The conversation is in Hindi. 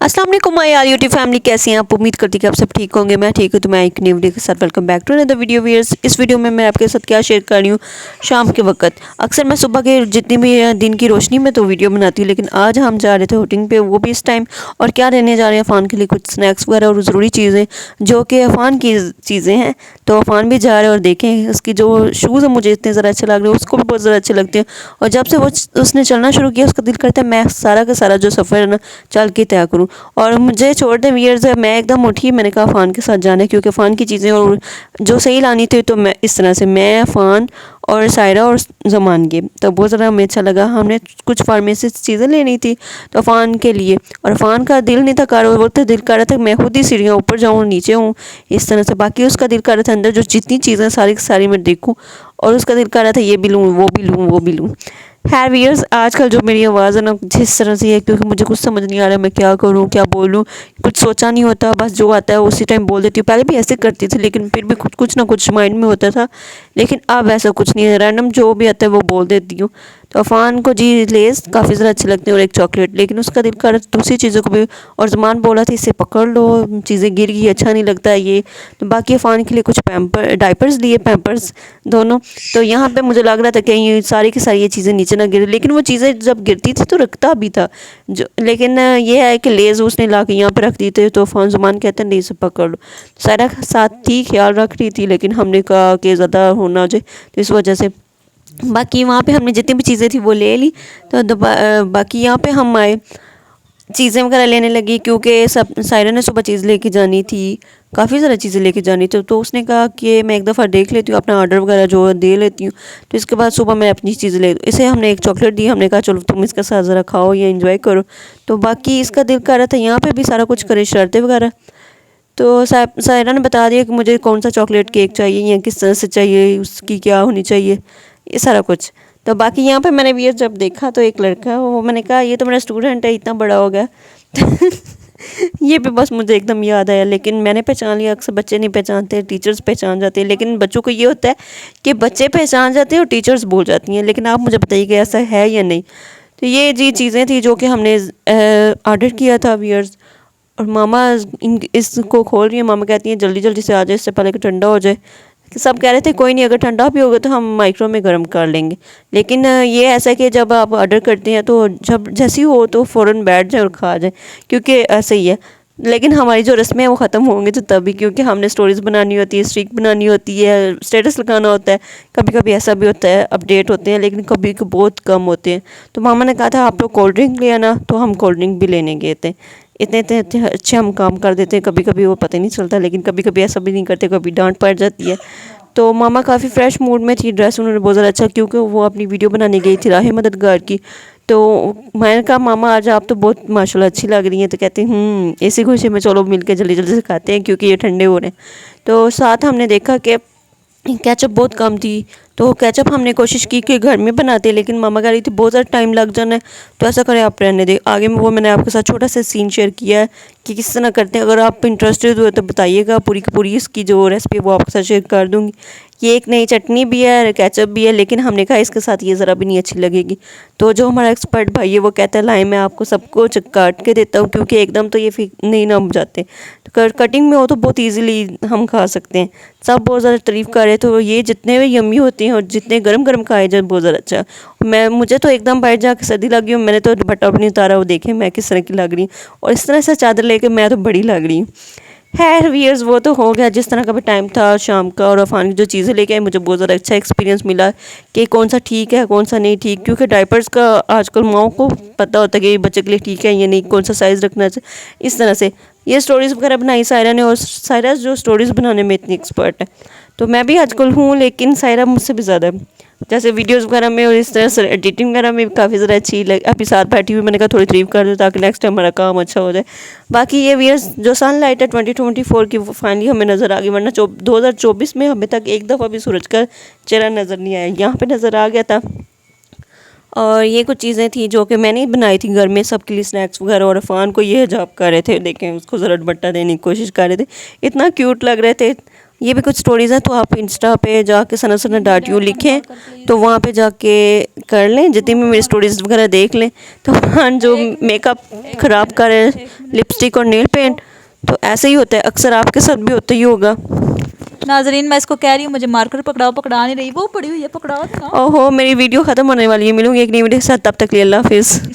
अस्सलाम वालेकुम माय यार यूट्यूब फैमिली, कैसे हैं आप। उम्मीद करती कि आप सब ठीक होंगे। मैं ठीक हूँ। तो मैं एक न्यू वीडियो के साथ welcome back to another video viewers. इस वीडियो में मैं आपके साथ क्या शेयर कर रही हूँ, शाम के वक्त अक्सर मैं सुबह के जितनी भी दिन की रोशनी में तो वीडियो बनाती हूँ, लेकिन आज हम जा रहे थे आउटिंग पे, वो भी इस टाइम। और क्या लेने जा रहे हैं अफान के लिए कुछ स्नैक्स वगैरह और ज़रूरी चीज़ें जो कि अफान की चीज़ें हैं। तो अफान भी जा रहे हैं और देखें उसकी जो शूज़ हैं मुझे इतने ज़रा अच्छे लग रहे हैं, उसको भी बहुत ज़्यादा अच्छे लगते हैं। और जब से वो उसने चलना शुरू किया उसका दिल करता है मैं सारा का सारा जो सफ़र है ना चल के तय करूँ। और मुझे छोड़ दें व्यूअर्स, मैं एकदम उठी, मैंने कहा फ़ान के साथ जाना है क्योंकि फ़ान की चीज़ें और जो सही लानी थी। तो मैं इस तरह से मैं फ़ान और सायरा और ज़मान के, तो बहुत ज़्यादा हमें अच्छा लगा। हमने कुछ फार्मेसी चीज़ें लेनी थी तो फ़ान के लिए, और फ़ान का दिल नहीं था कर रहा, वो तो दिल कर रहा था मैं खुद ही सीढ़ियाँ ऊपर जाऊँ नीचे हूँ इस तरह से। बाकी उसका दिल कर रहा था अंदर जो जितनी चीज़ें सारी की सारी मैं देखूँ, और उसका दिल कर रहा था ये भी लूँ वो भी लूँ वो भी लूँ। खैर व्यूअर्स, आजकल जो मेरी आवाज़ है ना जिस तरह से है, क्योंकि मुझे कुछ समझ नहीं आ रहा मैं क्या करूँ क्या बोलूँ, कुछ सोचा नहीं होता, बस जो आता है उसी टाइम बोल देती हूँ। पहले भी ऐसे करती थी लेकिन फिर भी कुछ ना कुछ माइंड में होता था, लेकिन अब ऐसा कुछ नहीं है, रैंडम जो भी आता है वो बोल देती हूँ। तो अफान को जी लेस काफ़ी ज़्यादा अच्छे लगते हैं और एक चॉकलेट, लेकिन उसका दिल कर दूसरी चीज़ों को भी। और ज़मान बोला था इसे पकड़ लो, चीज़ें गिर गई अच्छा नहीं लगता है ये। तो बाकी अफान के लिए कुछ डाइपर्स लिए, पैम्पर्स दोनों। तो यहाँ पे मुझे लग रहा था कहीं सारी की सारी ये चीज़ें नीचे ना गिरे, लेकिन वो चीज़ें जब गिरती थी तो रखता भी था जो, लेकिन ये है कि लेज़ उसने ला के यहाँ पर रख दी थे। तो फ़ान ज़ुमान कहते हैं नहीं इसे पकड़ लो। सारा साथ थी, ख्याल रख रही थी, लेकिन हमने कहा कि ज़्यादा होना हो जाए तो इस वजह से बाकी वहाँ पे हमने जितनी भी चीज़ें थी वो ले ली। तो बाकी यहाँ पे हम आए, चीज़ें वगैरह लेने लगी क्योंकि सब सायरा ने सुबह चीज़ लेके जानी थी, काफ़ी ज़्यादा चीज़ें लेके जानी थी। तो उसने कहा कि मैं एक दफ़ा देख लेती हूँ, अपना ऑर्डर वगैरह जो दे लेती हूँ, तो इसके बाद सुबह मैं अपनी चीज़ें ले। इसे हमने एक चॉकलेट दी, हमने कहा चलो तुम इसके साथ ज़रा खाओ या इंजॉय करो। तो बाकी इसका दिल कर रहा था यहाँ पर भी सारा कुछ करे, शर्तें वगैरह। तो सायरा ने बता दिया कि मुझे कौन सा चॉकलेट केक चाहिए या किस तरह से चाहिए, उसकी क्या होनी चाहिए, ये सारा कुछ। तो बाकी यहाँ पे मैंने भी जब देखा तो एक लड़का, वो मैंने कहा ये तो मेरा स्टूडेंट है, इतना बड़ा हो गया। ये भी बस मुझे एकदम याद आया, लेकिन मैंने पहचान लिया। अक्सर बच्चे नहीं पहचानते, टीचर्स पहचान जाते हैं, लेकिन बच्चों को ये होता है कि बच्चे पहचान जाते हैं और टीचर्स भूल जाती हैं। लेकिन आप मुझे बताइए कि ऐसा है या नहीं। तो ये जी चीज़ें थी जो कि हमने ऑर्डर किया था व्यूअर्स। और मामा इसको खोल रही है, मामा कहती हैं जल्दी जल्दी से आ जाए इससे पहले कि ठंडा हो जाए। सब कह रहे थे कोई नहीं, अगर ठंडा भी होगा तो हम माइक्रो में गर्म कर लेंगे। लेकिन ये ऐसा है कि जब आप ऑर्डर करते हैं तो जब जैसी हो तो फ़ौरन बैठ जाए और खा जाए, क्योंकि ऐसे ही है। लेकिन हमारी जो रस्में हैं वो ख़त्म होंगी तो तभी, क्योंकि हमने स्टोरीज़ बनानी होती है, स्ट्रीक बनानी होती है, स्टेटस लगाना होता है। कभी कभी ऐसा भी होता है अपडेट होते हैं, लेकिन कभी बहुत कम होते हैं। तो मामा ने कहा था आप लोग कोल्ड ड्रिंक ले आना, तो हम कोल्ड ड्रिंक भी लेने गए थे। इतने इतने इतने अच्छे हम काम कर देते हैं, कभी कभी वो पता ही नहीं चलता, लेकिन कभी कभी ऐसा भी नहीं करते, कभी डांट पड़ जाती है। तो मामा काफ़ी फ्रेश मूड में थी, ड्रेस उन्होंने बहुत ज़्यादा अच्छा, क्योंकि वो अपनी वीडियो बनाने गई थी राह मददगार की। तो मैंने कहा मामा आज आप तो बहुत माशाल्लाह अच्छी लग रही हैं। तो कहते हैं इसी खुशी में चलो मिल के जल्दी जल्दी से खाते हैं क्योंकि ये ठंडे हो रहे हैं। तो साथ हमने देखा कि केचप बहुत कम थी, तो केचप हमने कोशिश की कि घर में बनाते, लेकिन मामा कह रही थी बहुत ज़्यादा टाइम लग जाना है। तो ऐसा करें आप रहने दें, आगे में वो मैंने आपके साथ छोटा सा सीन शेयर किया है कि किस तरह करते हैं। अगर आप इंटरेस्टेड हुए तो बताइएगा, पूरी की पूरी इसकी जो रेसिपी वो आपके साथ शेयर कर दूँगी। ये एक नई चटनी भी है, केचप भी है, लेकिन हमने कहा इसके साथ ये ज़रा भी नहीं अच्छी लगेगी। तो जो हमारा एक्सपर्ट भाई है वो कहता है लाए मैं आपको सब कुछ काट के देता हूँ, क्योंकि एकदम तो ये नहीं ना जाते, तो कटिंग में हो तो बहुत ईजीली हम खा सकते हैं। सब बहुत ज़्यादा तारीफ़ कर रहे थे, तो ये जितने भी यम्मी होते हैं और जितने गरम गरम खाए जाए बहुत ज़्यादा अच्छा। मुझे तो एकदम बैठ जाकर सर्दी लगी हूँ, मैंने तो दुपट्टा भी नहीं उतारा, वो देखे मैं किस तरह की लग रही हूँ, और इस तरह से चादर लेके मैं तो बड़ी लग रही हूँ। खैर व्यूअर्स, वो तो हो गया जिस तरह का भी टाइम था शाम का, और अफान की जो चीज़ें लेके आए मुझे बहुत ज़्यादा अच्छा एक्सपीरियंस मिला कि कौन सा ठीक है कौन सा नहीं ठीक, क्योंकि डायपर्स का आजकल माओ को पता होता है कि बच्चे के लिए ठीक है या नहीं, कौन सा साइज़ रखना चाहिए। इस तरह से ये स्टोरीज़ वगैरह बनाई सायरा ने, और सायरा जो स्टोरीज़ बनाने में इतनी एक्सपर्ट है, तो मैं भी आजकल हूँ, लेकिन सायरा मुझसे भी ज़्यादा है। जैसे वीडियोस वगैरह में और इस तरह से एडिटिंग वगैरह में काफ़ी ज़्यादा अच्छी अभी साथ बैठी हुई, मैंने कहा थोड़ी तारीफ कर दो ताकि नेक्स्ट टाइम हमारा काम अच्छा हो जाए। बाकी ये वीयर्स जो सनलाइट है 2024 की वो फाइनली हमें नज़र आ गई, वरना 2024 में हमें तक एक दफ़ा भी सूरज का चेहरा नज़र नहीं आया, यहाँ पर नज़र आ गया था। और ये कुछ चीज़ें थी जो कि मैंने ही बनाई थी घर में सबके लिए, स्नैक्स वगैरह। और अफान को ये हिजाब कर रहे थे, देखें उसको ज़रा दुपट्टा देने की कोशिश कर रहे थे, इतना क्यूट लग रहे थे। ये भी कुछ स्टोरीज़ हैं, तो आप इंस्टा पे जाके सना सना डॉट यू लिखें तो वहाँ पे जाके कर लें, जितनी भी मेरी स्टोरीज़ वगैरह देख लें। तो वहाँ जो मेकअप ख़राब करे लिपस्टिक और नेल पेंट, तो ऐसे ही होता है, अक्सर आपके साथ भी होता ही होगा। नाजरीन मैं इसको कह रही हूँ मुझे मार्कर पकड़ाओ, पकड़ा नहीं रही, वो पड़ी हुई है, पकड़ाओ ना। ओहो, मेरी वीडियो ख़त्म होने वाली है, मिलूंगी एक नई वीडियो के साथ, तब तक के लिए अल्लाह हाफिज़।